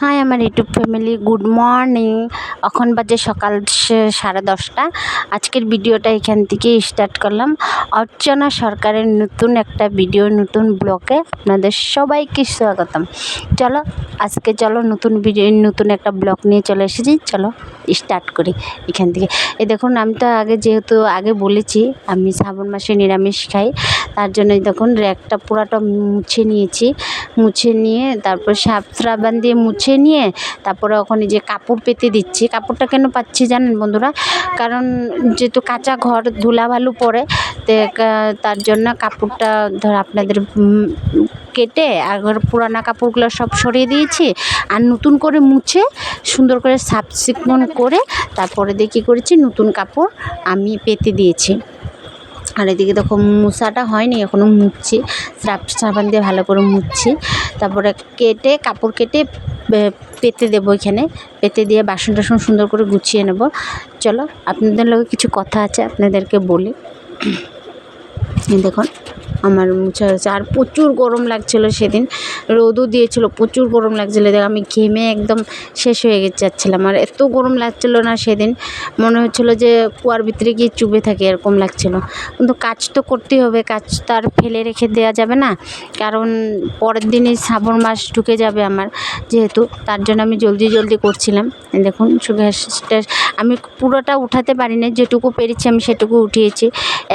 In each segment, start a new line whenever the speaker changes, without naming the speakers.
High আমার YouTube family, good morning. এখন বাজে সকাল 10:30। আজকের ভিডিওটা এখান থেকে স্টার্ট করলাম। অর্চনা সরকারের নতুন একটা ভিডিও, নতুন ব্লগে আপনাদের সবাইকে স্বাগতম। চলো নতুন ভিডিও, নতুন একটা ব্লগ নিয়ে চলে এসেছি। চলো স্টার্ট করি এখান থেকে। এই দেখুন, আমি তো যেহেতু আগে বলেছি আমি শ্রাবণ মাসে নিরামিষ খাই, তার জন্য দেখুন র্যাকটা পুরাটা মুছে নিয়েছি। মুছে নিয়ে তারপর সাবান দিয়ে মুছে নিয়ে তারপরে ওখানে যে কাপড় পেতে দিচ্ছি। কাপড়টা কেন পাচ্ছি জানেন বন্ধুরা? কারণ যেহেতু কাঁচা ঘর ধুলাবালু পড়ে, তো তার জন্য কাপড়টা আপনাদের কেটে আগের পুরানা কাপড়গুলো সব সরিয়ে দিয়েছি, আর নতুন করে মুছে সুন্দর করে সাফ চিকন করে তারপরে দিয়ে কী করেছি, নতুন কাপড় আমি পেতে দিয়েছি। আর এদিকে দেখো মুছাটা হয়নি, এখনও মুছছি, সাবান দিয়ে ভালো করে মুছছি। তারপরে কাপড় কেটে পেতে দেবো, এখানে পেতে দিয়ে বাসন টাসন সুন্দর করে গুছিয়ে নেব। চলো আপনাদের লোক কিছু কথা আছে, আপনাদেরকে বলি। দেখুন আমার মুছা হয়েছে। আর প্রচুর গরম লাগছিলো, সেদিন রোদও দিয়েছিল, প্রচুর গরম লাগছিলো। দেখ আমি ঘেমে একদম শেষ হয়ে যাচ্ছিলাম। আর এত গরম লাগছিলো না সেদিন, মনে হচ্ছিলো যে কুয়ার ভিতরে গিয়ে চুবে থাকে এরকম লাগছিলো। কিন্তু কাজ তো করতেই হবে, কাজ তো আর ফেলে রেখে দেওয়া যাবে না, কারণ পরের দিনই শ্রাবণ মাস ঢুকে যাবে আমার, যেহেতু তার জন্য আমি জলদি করছিলাম। দেখুন গ্যাসটা আমি পুরোটা উঠাতে পারি না, যেটুকু পেরেছি আমি সেটুকু উঠিয়েছি।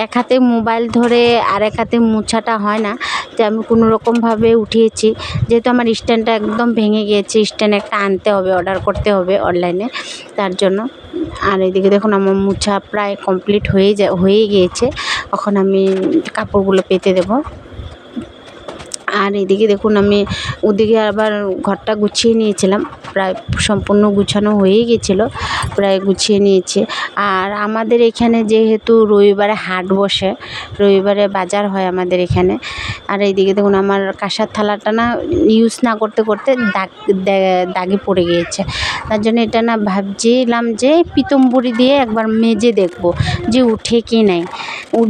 এক হাতে মোবাইল ধরে আর এক হাতে মুছাটা হয় না, তো আমি কোনো রকমভাবে উঠিয়েছি। যেহেতু আমার স্ট্যান্ডটা একদম ভেঙে গিয়েছে, স্ট্যান্ড একটা আনতে হবে, অর্ডার করতে হবে অনলাইনে, তার জন্য। আর এদিকে দেখুন আমার মুছা প্রায় কমপ্লিট হয়ে গিয়েছে। এখন আমি কাপড়গুলো পেতে দেবো। আর এদিকে দেখুন আমি ওদিকে আবার ঘরটা গুছিয়ে নিয়েছিলাম, প্রায় সম্পূর্ণ গুছানো হয়ে গিয়েছিলো, প্রায় গুছিয়ে নিয়েছি। আর আমাদের এখানে যেহেতু রবিবারে হাট বসে, রবিবারে বাজার হয় আমাদের এখানে। আর এইদিকে দেখুন আমার কাঁসার থালাটা না ইউজ না করতে দাগে পড়ে গিয়েছে, তার জন্য এটা না ভাবছিলাম যে পিতম্বরি দিয়ে একবার মেজে দেখব যে উঠে কি নাই।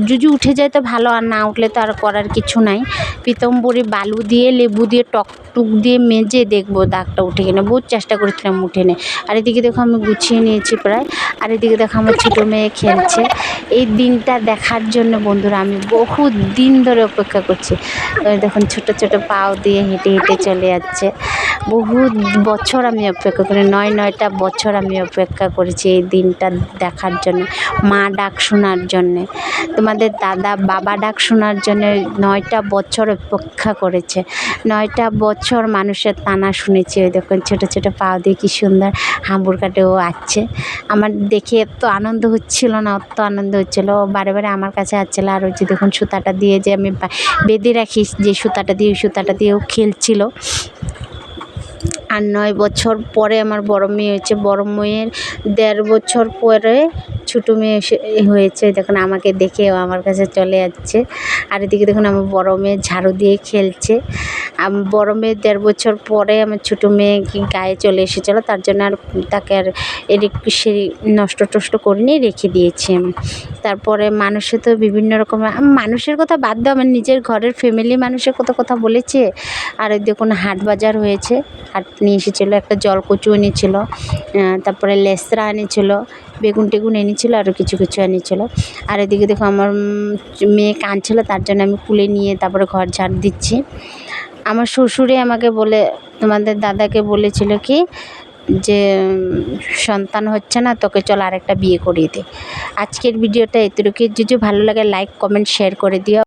যদি উঠে যায় তো ভালো, আর না উঠলে তো আর করার কিছু নাই। পিতম্বরি বালু দিয়ে লেবু দিয়ে টক দিয়ে মেজে দেখবো দাগটা উঠে কিনা। বহুত চেষ্টা করেছিলাম, উঠে নেই। আর এদিকে দেখো আমি গুছিয়ে নিয়েছি প্রায়। আর এদিকে দেখো আমার ছোটো মেয়ে খেলছে। এই দিনটা দেখার জন্য বন্ধুরা আমি বহু দিন ধরে অপেক্ষা করছি। দেখুন ছোট পাও দিয়ে হেঁটে চলে যাচ্ছে। বহু বছর আমি অপেক্ষা করি, 9টা বছর আমি অপেক্ষা করেছি এই দিনটা দেখার জন্য, মা ডাক শোনার জন্যে, তোমাদের বাবা ডাক শোনার জন্য 9টা বছর অপেক্ষা করেছে। 9টা বছর মানুষের টানা শুনেছি। ওই দেখুন ছোট পাও দিয়ে কী সুন্দর হাঁবুড় কাটে ও আছে। আমার দেখে এত আনন্দ হচ্ছিল না, অত আনন্দ হচ্ছিলো, বারে আমার কাছে আসছিলো। আর ওই যে দেখুন সুতাটা দিয়ে যে আমি বেঁধে রাখি, যে সুতাটা দিয়ে ওই সুতাটা দিয়েও খেলছিল। আর 9 বছর পরে আমার বড় মেয়ে হয়েছে। বড় মেয়ের 1.5 বছর পরে ছোটো মেয়ে হয়েছে। দেখুন আমাকে দেখেও আমার কাছে চলে যাচ্ছে। আর এদিকে দেখুন আমার বড় মেয়ে ঝাড়ু দিয়ে খেলছে। বড় মেয়ের 1.5 বছর পরে আমার ছোটো মেয়ে গায়ে চলে এসেছিলো, তার জন্য আর তাকে আর সেই নষ্ট করিনি, রেখে দিয়েছি আমি। তারপরে মানুষে তো বিভিন্ন রকমের, মানুষের কথা বাদ দাও, আমার নিজের ঘরের ফ্যামিলি মানুষের কথা বলেছে। আর দেখুন হাট বাজার হয়েছে, হাট নিয়ে এসেছিলো, একটা জলকচু এনেছিল, তারপরে লেসরা এনেছিল, বেগুন টেগুন এনেছিল, আরও কিছু এনেছিল। আর এদিকে দেখো আমার মেয়ে কাঁদছিল, তার জন্য আমি কুলে নিয়ে তারপরে ঘর ঝাড় দিচ্ছি। আমার শ্বশুরে আমাকে বলে, তোমাদের দাদাকে বলেছিল কি যে সন্তান হচ্ছে না, তোকে চল আরেকটা বিয়ে করিয়ে দে। আজকের ভিডিওটা এতটুকু। যদি ভালো লাগে লাইক কমেন্ট শেয়ার করে দিও।